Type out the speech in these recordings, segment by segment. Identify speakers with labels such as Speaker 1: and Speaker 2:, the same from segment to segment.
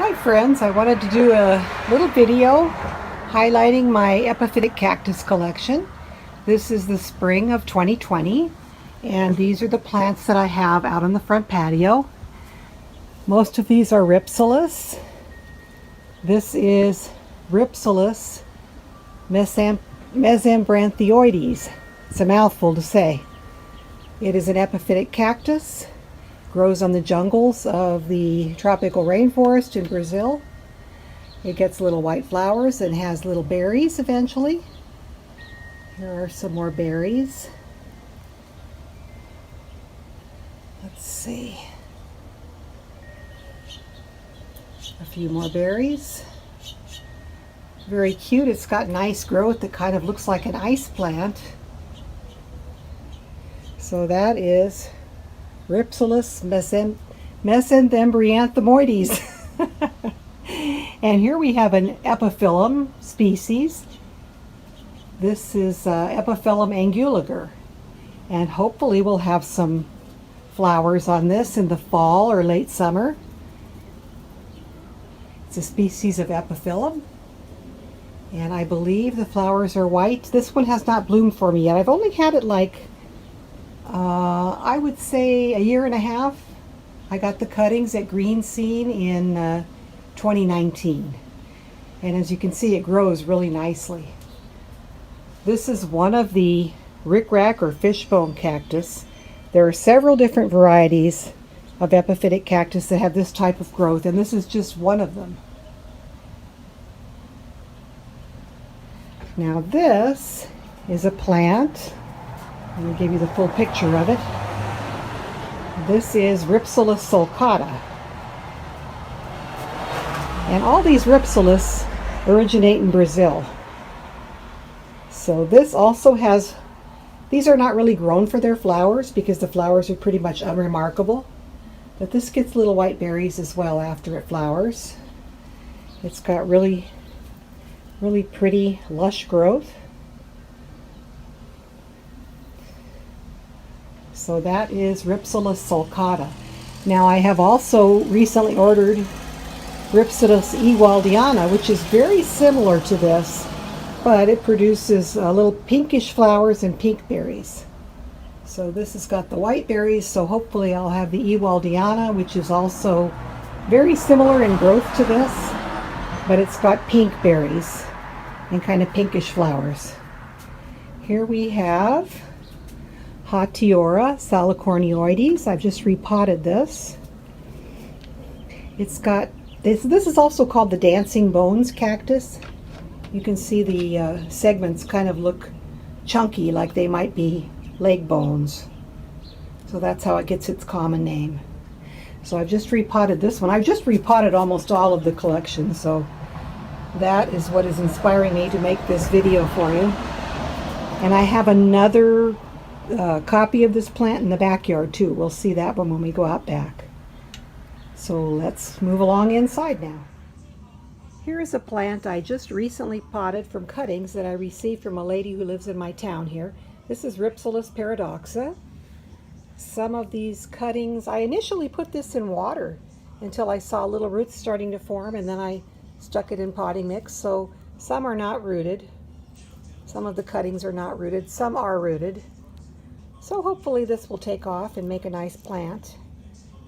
Speaker 1: Hi friends, I wanted to do a little video highlighting my epiphytic cactus collection. This is the spring of 2020 and these are the plants that I have out on the front patio. Most of these are Rhipsalis. This is Rhipsalis mesembryanthemoides. It's a mouthful to say. It is an epiphytic cactus. Grows on the jungles of the tropical rainforest in Brazil. It gets little white flowers and has little berries eventually. Here are some more berries. Let's see. A few more berries. Very cute. It's got nice growth that kind of looks like an ice plant. So that is Rhipsalis mesembryanthemoides. And here we have an Epiphyllum species. This is Epiphyllum anguliger. And hopefully we'll have some flowers on this in the fall or late summer. It's a species of Epiphyllum. And I believe the flowers are white. This one has not bloomed for me yet. I've only had it like I would say a year and a half. I got the cuttings at Green Scene in 2019. And as you can see, it grows really nicely. This is one of the rickrack or fishbone cactus. There are several different varieties of epiphytic cactus that have this type of growth, and this is just one of them. Now this is a plant. Let me give you the full picture of it. This is Rhipsalis sulcata. And all these Rhipsalis originate in Brazil. So this also has, these are not really grown for their flowers because the flowers are pretty much unremarkable. But this gets little white berries as well after it flowers. It's got really pretty lush growth. So that is Rhipsalis sulcata. Now I have also recently ordered Rhipsalis Ewaldiana, which is very similar to this, but it produces little pinkish flowers and pink berries. So this has got the white berries, so hopefully I'll have the Ewaldiana, which is also very similar in growth to this, but it's got pink berries and kind of pinkish flowers. Here we have Hatiora, salicornioides. I've just repotted this. It's got, this is also called the dancing bones cactus. You can see the segments kind of look chunky, like they might be leg bones. So that's how it gets its common name. So I've just repotted this one. I've just repotted almost all of the collection, so that is what is inspiring me to make this video for you. And I have another copy of this plant in the backyard too. We'll see that one when we go out back. So let's move along inside now. Here is a plant I just recently potted from cuttings that I received from a lady who lives in my town here. This is Rhipsalis paradoxa. Some of these cuttings, I initially put this in water until I saw little roots starting to form, and then I stuck it in potting mix. So some are not rooted. Some of the cuttings are not rooted. Some are rooted. So hopefully this will take off and make a nice plant.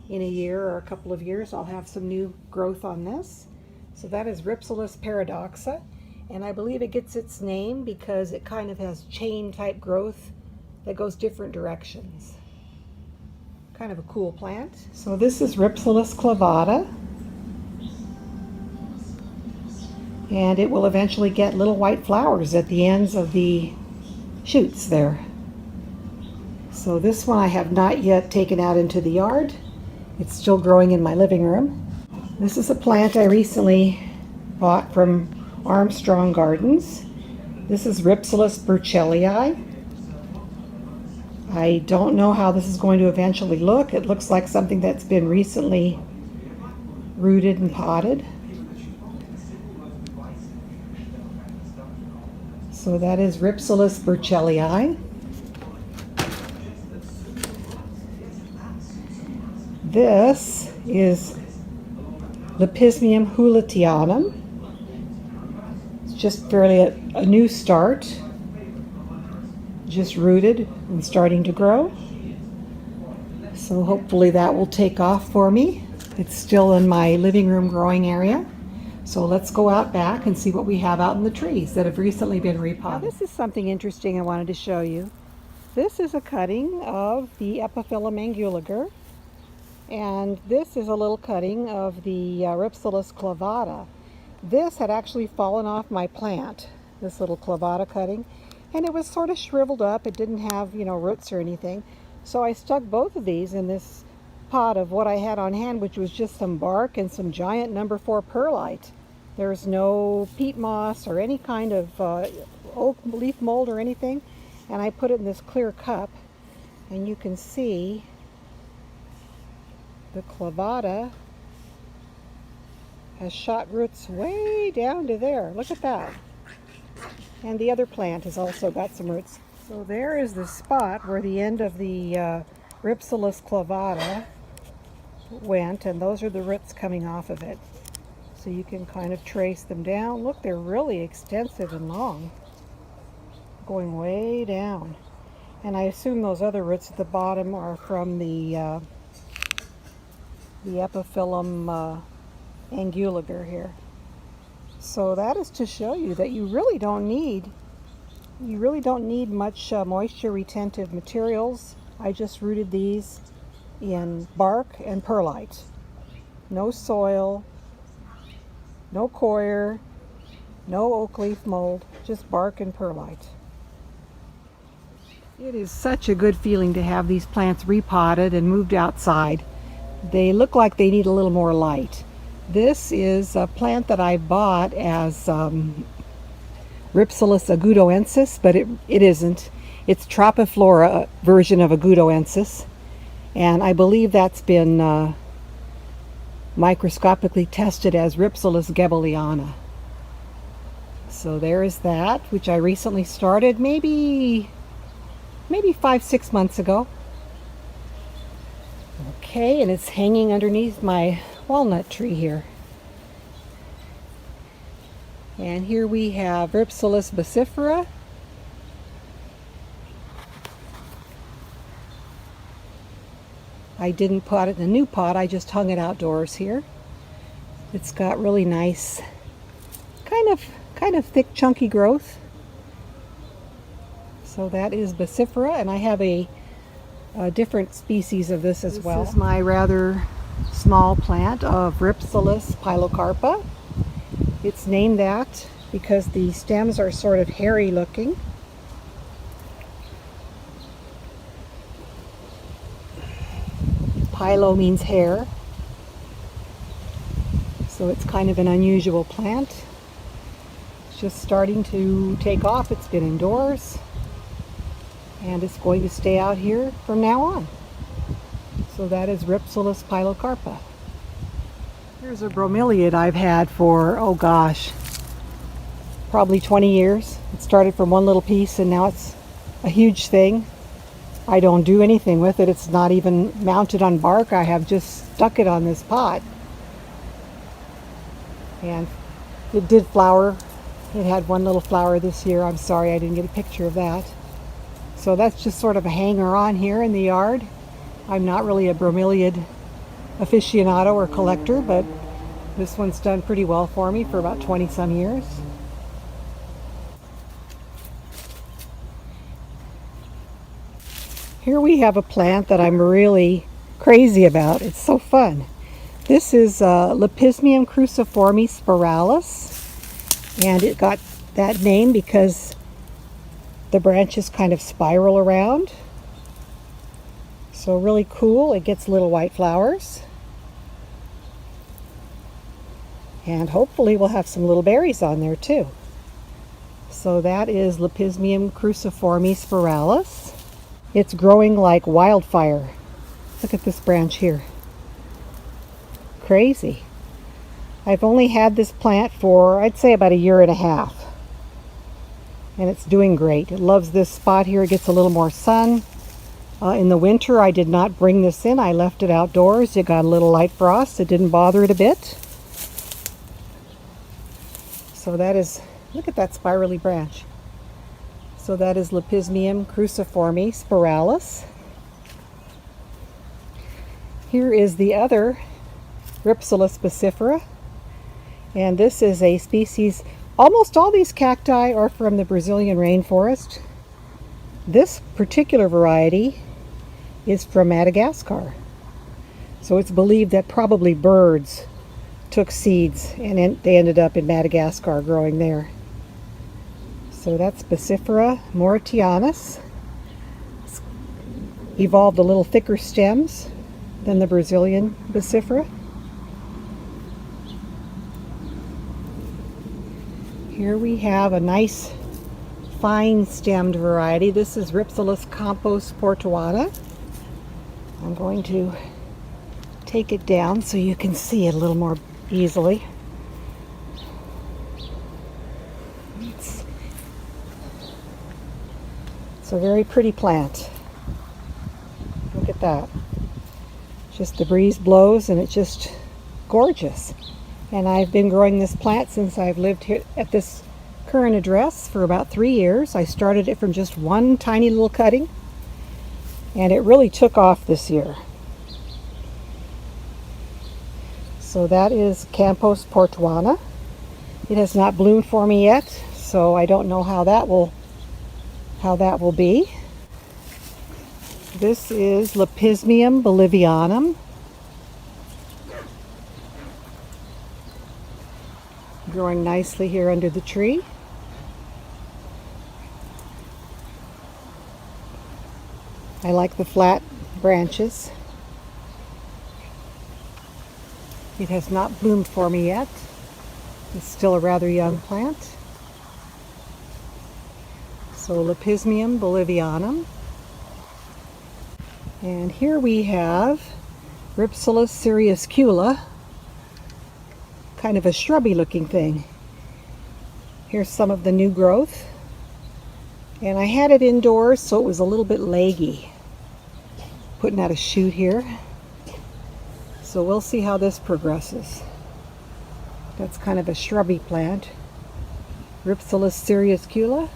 Speaker 1: In a year or a couple of years I'll have some new growth on this. So that is Rhipsalis paradoxa, and I believe it gets its name because it kind of has chain type growth that goes different directions. Kind of a cool plant. So this is Rhipsalis clavata, and it will eventually get little white flowers at the ends of the shoots there. So this one I have not yet taken out into the yard. It's still growing in my living room. This is a plant I recently bought from Armstrong Gardens. This is Rhipsalis burchellii. I don't know how this is going to eventually look. It looks like something that's been recently rooted and potted. So that is Rhipsalis burchellii. This is Lepismium houlettianum. It's just fairly a new start. Just rooted and starting to grow. So hopefully that will take off for me. It's still in my living room growing area. So let's go out back and see what we have out in the trees that have recently been repotted. Now this is something interesting I wanted to show you. This is a cutting of the Epiphyllum anguliger, and this is a little cutting of the Rhipsalis clavata. This had actually fallen off my plant, this little clavata cutting, and it was sort of shriveled up. It didn't have, roots or anything. So I stuck both of these in this pot of what I had on hand, which was just some bark and some giant number 4 perlite. There's no peat moss or any kind of oak leaf mold or anything. And I put it in this clear cup, and you can see the clavata has shot roots way down to there. Look at that. And the other plant has also got some roots. So there is the spot where the end of the Rhipsalis clavata went, and those are the roots coming off of it. So you can kind of trace them down. Look, they're really extensive and long, going way down. And I assume those other roots at the bottom are from the Epiphyllum anguliger here. So that is to show you that you really don't need much moisture retentive materials. I just rooted these in bark and perlite. No soil, no coir, no oak leaf mold, just bark and perlite. It is such a good feeling to have these plants repotted and moved outside. They look like they need a little more light. This is a plant that I bought as Rhipsalis agudoensis, but it isn't. It's Tropiflora version of agudoensis, and I believe that's been microscopically tested as Rhipsalis goebeliana. So there is that, which I recently started maybe 5-6 months ago. Okay, and it's hanging underneath my walnut tree here. And here we have Rhipsalis baccifera. I didn't pot it in a new pot, I just hung it outdoors here. It's got really nice, kind of thick, chunky growth. So that is baccifera, and I have a different species of this as well. This is my rather small plant of Rhipsalis pilocarpa. It's named that because the stems are sort of hairy looking. Pilo means hair, so it's kind of an unusual plant. It's just starting to take off. It's been indoors, and it's going to stay out here from now on. So that is Rhipsalis pilocarpa. Here's a bromeliad I've had for, oh gosh, probably 20 years. It started from one little piece and now it's a huge thing. I don't do anything with it. It's not even mounted on bark. I have just stuck it on this pot. And it did flower. It had one little flower this year. I'm sorry I didn't get a picture of that. So that's just sort of a hanger on here in the yard. I'm not really a bromeliad aficionado or collector, but this one's done pretty well for me for about 20 some years. Here we have a plant that I'm really crazy about. It's so fun. This is Lepismium Cruciforme spiralis, and it got that name because the branches kind of spiral around. So really cool. It gets little white flowers. And hopefully we'll have some little berries on there too. So that is Lepismium Cruciforme spiralis. It's growing like wildfire. Look at this branch here. Crazy. I've only had this plant for, I'd say, about 1.5 years. And it's doing great. It loves this spot here. It gets a little more sun. In the winter, I did not bring this in. I left it outdoors. It got a little light frost. It didn't bother it a bit. So that is, look at that spirally branch. So that is Lepismium Cruciforme spiralis. Here is the other Rhipsalis baccifera, and this is a species, almost all these cacti are from the Brazilian rainforest. This particular variety is from Madagascar. So it's believed that probably birds took seeds and they ended up in Madagascar growing there. So that's Baccifera mauritianus. It's evolved a little thicker stems than the Brazilian baccifera. Here we have a nice fine stemmed variety. This is Rhipsalis campos-portoana. I'm going to take it down so you can see it a little more easily. It's a very pretty plant. Look at that. Just the breeze blows and it's just gorgeous. And I've been growing this plant since I've lived here at this current address for about 3 years. I started it from just one tiny little cutting, and it really took off this year. So that is campos-portoana. It has not bloomed for me yet, so I don't know how that will be. This is Lepismium bolivianum. Growing nicely here under the tree. I like the flat branches. It has not bloomed for me yet. It's still a rather young plant. So Lepismium bolivianum. And here we have Rhipsalis cereuscula, kind of a shrubby looking thing. Here's some of the new growth. And I had it indoors, so it was a little bit leggy. Putting out a shoot here. So we'll see how this progresses. That's kind of a shrubby plant. Rhipsalis cereuscula.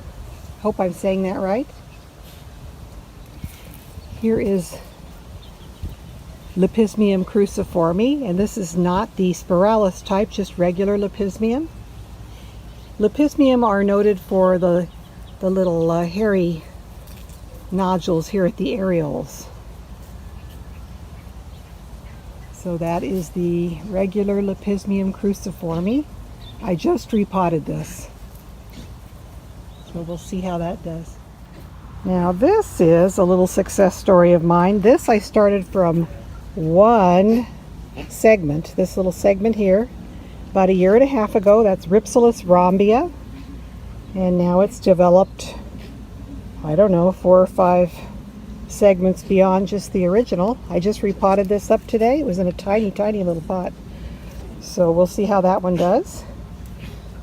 Speaker 1: Hope I'm saying that right. Here is Lepismium cruciforme, and this is not the spiralis type, just regular Lepismium. Lepismium are noted for the little hairy nodules here at the areoles. So that is the regular Lepismium cruciforme. I just repotted this. So we'll see how that does. Now this is a little success story of mine. This I started from one segment, this little segment here, about 1.5 years ago. That's Rhipsalis rhombea. And now it's developed, I don't know, 4 or 5 segments beyond just the original. I just repotted this up today. It was in a tiny, tiny little pot. So we'll see how that one does.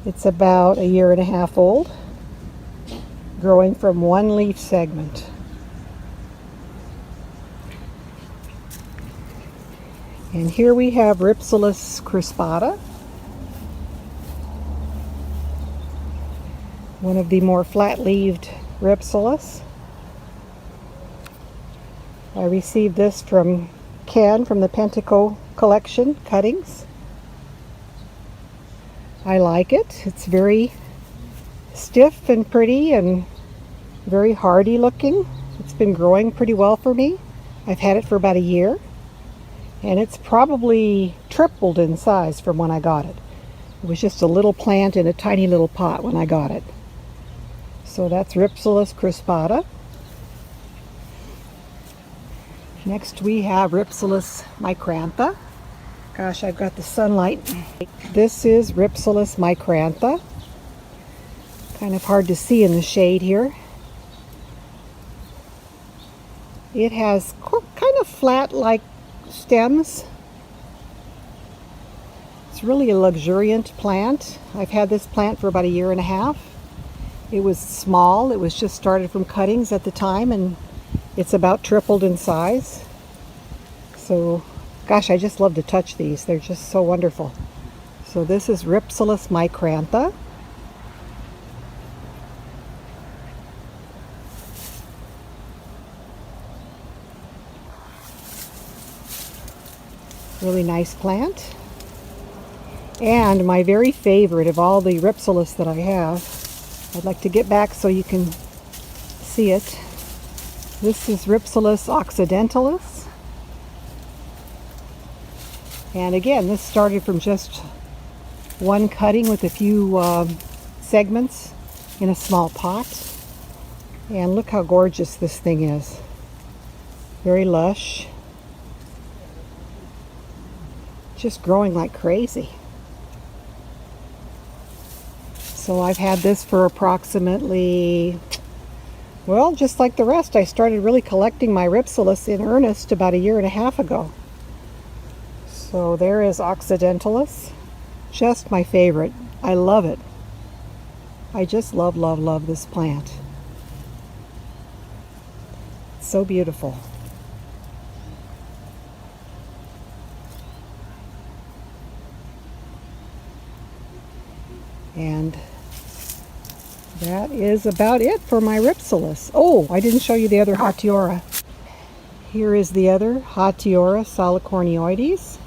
Speaker 1: It's about 1.5 years old, growing from one leaf segment. And here we have Rhipsalis crispata, one of the more flat-leaved Rhipsalis. I received this from Ken from the Pentaco collection cuttings. I like it. It's very stiff and pretty and very hardy looking. It's been growing pretty well for me. I've had it for about 1 year, and it's probably tripled in size from when I got it. It was just a little plant in a tiny little pot when I got it. So that's Rhipsalis crispata. Next we have Rhipsalis micrantha. Gosh, I've got the sunlight. This is Rhipsalis micrantha. Kind of hard to see in the shade here. It has kind of flat-like stems. It's really a luxuriant plant. I've had this plant for about 1.5 years. It was small. It was just started from cuttings at the time, and it's about tripled in size. So, gosh, I just love to touch these. They're just so wonderful. So this is Rhipsalis micrantha. Really nice plant. And my very favorite of all the Rhipsalis that I have, I'd like to get back so you can see it. This is Rhipsalis occidentalis. And again, this started from just one cutting with a few segments in a small pot. And look how gorgeous this thing is. Very lush. Just growing like crazy. So I've had this for approximately, well, just like the rest. I started really collecting my Rhipsalis in earnest about 1.5 years ago. So there is occidentalis. Just my favorite. I love it. I just love, love, love this plant. It's so beautiful. And that is about it for my Rhipsalis. Oh, I didn't show you the other Hatiora. Here is the other Hatiora salicornioides.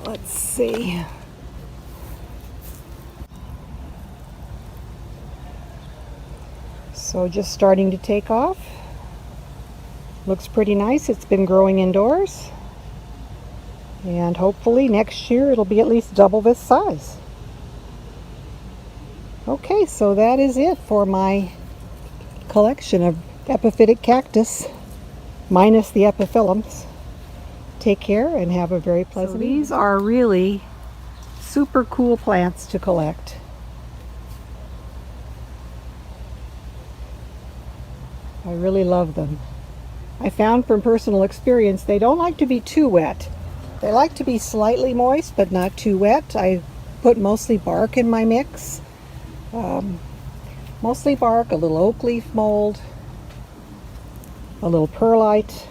Speaker 1: Let's see. So just starting to take off. Looks pretty nice. It's been growing indoors. And hopefully next year it'll be at least double this size. Okay, so that is it for my collection of epiphytic cactus, minus the epiphyllums. Take care and have a very pleasant evening. These are really super cool plants to collect. I really love them. I found from personal experience they don't like to be too wet. They like to be slightly moist, but not too wet. I put mostly bark in my mix. Mostly bark, a little oak leaf mold, a little perlite,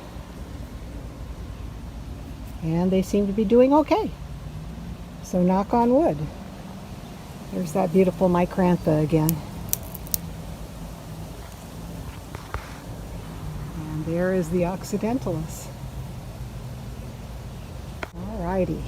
Speaker 1: and they seem to be doing okay. So knock on wood. There's that beautiful micrantha again. And there is the occidentalis. Alrighty.